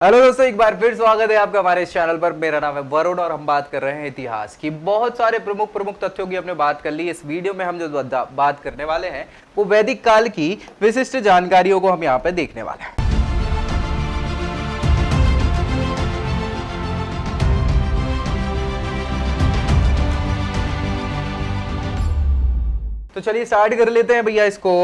Hello दोस्तों, एक बार फिर स्वागत है आपका हमारे इस चैनल पर। मेरा नाम है वरुण और हम बात कर रहे हैं इतिहास की। बहुत सारे प्रमुख तथ्यों की हमने बात कर ली। इस वीडियो में हम जो बात करने वाले हैं वो वैदिक काल की विशिष्ट जानकारियों को हम यहाँ पे देखने वाले हैं। तो चलिए स्टार्ट कर लेते हैं भैया इसको।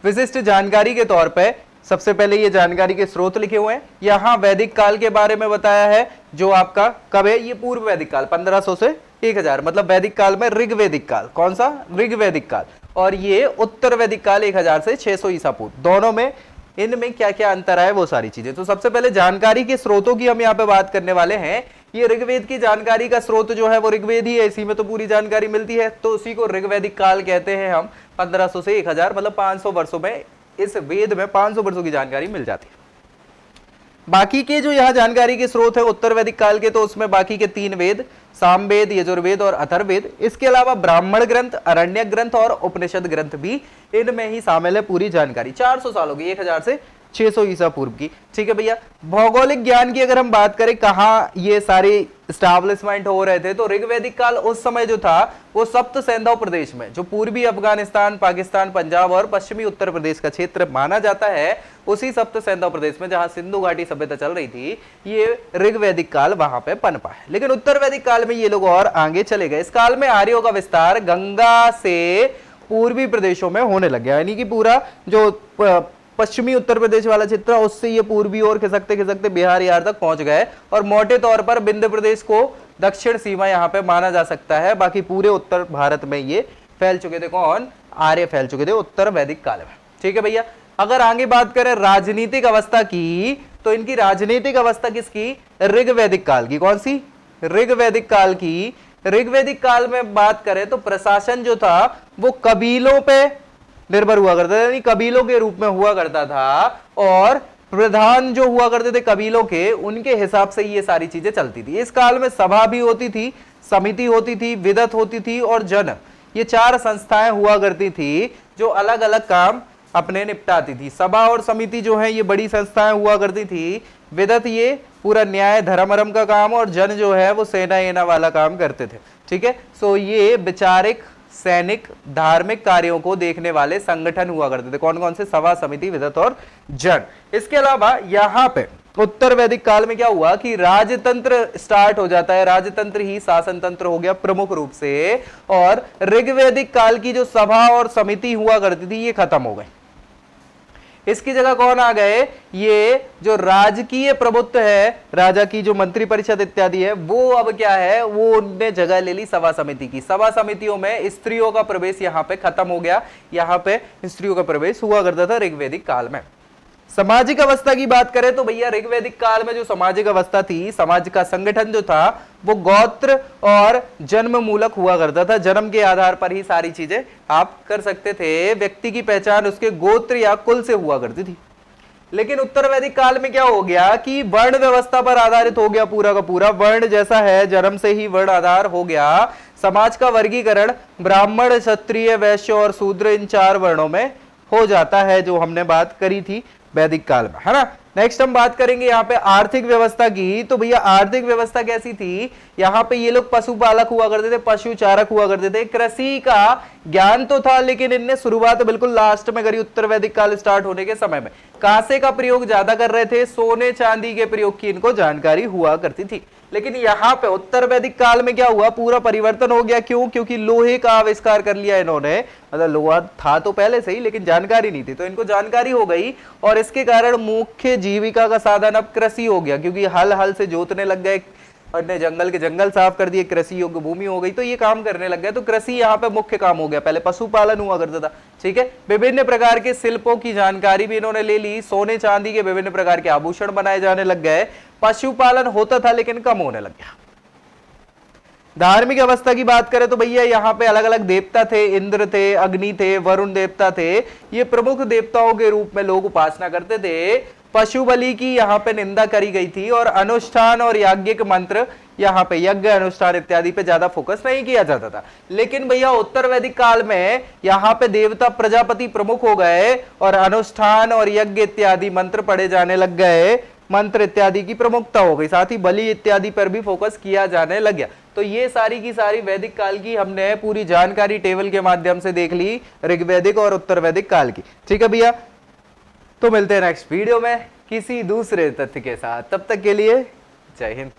विशिष्ट जानकारी के तौर पे सबसे पहले ये जानकारी के स्रोत लिखे हुए हैं। यहां वैदिक काल के बारे में बताया है, जो आपका कब है, ये पूर्व वैदिक काल 1500 से 1000, मतलब वैदिक काल में ऋग्वैदिक काल। कौन सा? ऋग्वैदिक काल। और ये उत्तर वैदिक काल 1000 से 600 ईसा पूर्व। दोनों में इनमें क्या क्या अंतर है वो सारी चीजें। तो सबसे पहले जानकारी के स्रोतों की हम यहाँ पे बात करने वाले हैं। ये ऋग्वेद की जानकारी का स्रोत जो है वो ऋग्वेद ही है, इसी में तो पूरी जानकारी मिलती है, तो उसी को ऋग्वैदिक काल कहते हैं हम। 1500 से 1000 मतलब 500 वर्षों में इस वेद में 500 वर्षों की जानकारी मिल जाती है। बाकी के जो यहाँ जानकारी के स्रोत है उत्तर वैदिक काल के, तो उसमें बाकी के 3 वेद, सामवेद, यजुर्वेद और अथर्ववेद, इसके अलावा ब्राह्मण ग्रंथ, अरण्यक ग्रंथ और उपनिषद ग्रंथ भी इनमें ही शामिल है। पूरी जानकारी 400 सालों की, 1000 से 600 ईसा पूर्व की। ठीक है भैया। भौगोलिक ज्ञान की अगर हम बात करें, कहाँ ये सारे स्टैब्लिशमेंट हो रहे थे, तो ऋग्वैदिक काल उस समय जो था वो सप्त सैंधव प्रदेश में, जो पूर्वी अफगानिस्तान, पाकिस्तान, पंजाब और पश्चिमी उत्तर प्रदेश का क्षेत्र माना जाता है, उसी सप्त सैंधव प्रदेश में जहां सिंधु घाटी सभ्यता चल रही थी, ये ऋग्वैदिक काल वहां पे पनपा है। लेकिन उत्तर वैदिक काल में ये लोग और आगे चले गए। इस काल में आर्यों का विस्तार गंगा से पूर्वी प्रदेशों में होने लग गया, यानी कि पूरा जो पश्चिमी उत्तर प्रदेश वाला क्षेत्र उससे ये पूर्वी और खिसकते खिसकते बिहार यार तक पहुंच गए। और मोटे तौर पर विंध्य प्रदेश को दक्षिण सीमा यहाँ पे माना जा सकता है। बाकी पूरे उत्तर भारत में ये फैल चुके थे। कौन? आर्य फैल चुके थे उत्तर वैदिक काल में। ठीक है भैया। अगर आगे बात करें राजनीतिक अवस्था की, तो इनकी राजनीतिक अवस्था किसकी? ऋग्वैदिक काल की। कौन सी? ऋग्वैदिक काल की। ऋग्वैदिक काल में बात करें तो प्रशासन जो था वो कबीलों पे निर्भर हुआ करता था, यानी कबीलों के रूप में हुआ करता था। और प्रधान जो हुआ करते थे कबीलों के, उनके हिसाब से ये सारी चीजें चलती थी। इस काल में सभा भी होती थी, समिति होती थी, विदत होती थी और जन, ये 4 संस्थाएं हुआ करती थी जो अलग अलग काम अपने निपटाती थी। सभा और समिति जो है ये बड़ी संस्थाएं हुआ करती थी। विदत ये पूरा न्याय धर्म का काम, और जन जो है वो सेना एना वाला काम करते थे। ठीक है। सो ये विचारिक, सैनिक, धार्मिक कार्यों को देखने वाले संगठन हुआ करते थे। कौन कौन से? सभा, समिति, विदत और जन। इसके अलावा यहाँ पे उत्तर वैदिक काल में क्या हुआ कि राजतंत्र स्टार्ट हो जाता है। राजतंत्र ही शासन तंत्र हो गया प्रमुख रूप से। और ऋग्वैदिक काल की जो सभा और समिति हुआ करती थी ये खत्म हो गई। इसकी जगह कौन आ गए? ये जो राजकीय प्रभुत्व है, राजा की जो मंत्री परिषद इत्यादि है, वो अब क्या है, वो उनने जगह ले ली सभा समिति की। सभा समितियों में स्त्रियों का प्रवेश यहाँ पे खत्म हो गया। यहाँ पे स्त्रियों का प्रवेश हुआ करता था ऋग्वैदिक काल में। सामाजिक अवस्था की बात करें तो भैया ऋग्वैदिक काल में जो सामाजिक अवस्था थी, समाज का संगठन जो था वो गोत्र और जन्म मूलक हुआ करता था। जन्म के आधार पर ही सारी चीजें आप कर सकते थे। व्यक्ति की पहचान उसके गोत्र या कुल से हुआ करती थी। लेकिन उत्तर वैदिक काल में क्या हो गया कि वर्ण व्यवस्था पर आधारित हो गया पूरा का पूरा। वर्ण जैसा है, जन्म से ही वर्ण आधार हो गया। समाज का वर्गीकरण ब्राह्मण, क्षत्रिय, वैश्य और शूद्र, इन 4 वर्णों में हो जाता है, जो हमने बात करी थी वैदिक काल में, है ना। नेक्स्ट हम बात करेंगे यहाँ पे आर्थिक व्यवस्था की। तो भैया आर्थिक व्यवस्था कैसी थी? यहाँ पे ये लोग पशुपालक हुआ करते थे, पशु चारक हुआ करते थे। कृषि का ज्ञान तो था, लेकिन इनने शुरुआत बिल्कुल लास्ट में करी उत्तर वैदिक काल स्टार्ट होने के समय में। कांसे का प्रयोग ज्यादा कर रहे थे, सोने चांदी के प्रयोग की इनको जानकारी हुआ करती थी। लेकिन यहाँ पे उत्तर वैदिक काल में क्या हुआ, पूरा परिवर्तन हो गया। क्यों? क्योंकि लोहे का आविष्कार कर लिया इन्होंने। मतलब लोहा था तो पहले से ही, लेकिन जानकारी नहीं थी, तो इनको जानकारी हो गई। और इसके कारण मुख्य जीविका का साधन अब कृषि हो गया, क्योंकि हल से जोतने लग गए, और जंगल के जंगल साफ कर दिए, कृषि योग्य भूमि हो गई, तो ये काम करने लग गए। तो कृषि यहाँ पे मुख्य काम हो गया। पहले पशुपालन हुआ करता था। ठीक है। विभिन्न प्रकार के शिल्पों की जानकारी भी इन्होंने ले ली। सोने चांदी के विभिन्न प्रकार के आभूषण बनाए जाने लग गए। पशुपालन होता था लेकिन कम होने लग गया। धार्मिक अवस्था की बात करें तो भैया यहाँ पे अलग अलग देवता थे। इंद्र थे, अग्नि थे, वरुण देवता थे। ये प्रमुख देवताओं के रूप में लोग उपासना करते थे। पशु बलि की यहाँ पे निंदा करी गई थी। और अनुष्ठान और याज्ञिक मंत्र, यहाँ पे यज्ञ अनुष्ठान इत्यादि पे ज्यादा फोकस नहीं किया जाता था। लेकिन भैया उत्तर वैदिक काल में यहाँ पे देवता प्रजापति प्रमुख हो गए और अनुष्ठान और यज्ञ इत्यादि मंत्र पढ़े जाने लग गए। मंत्र इत्यादि की प्रमुखता हो गई, साथ ही बलि इत्यादि पर भी फोकस किया जाने लग गया। तो ये सारी की सारी वैदिक काल की हमने पूरी जानकारी टेबल के माध्यम से देख ली, ऋग्वैदिक और उत्तर वैदिक काल की। ठीक है भैया, तो मिलते हैं नेक्स्ट वीडियो में किसी दूसरे तथ्य के साथ, तब तक के लिए जय हिंद।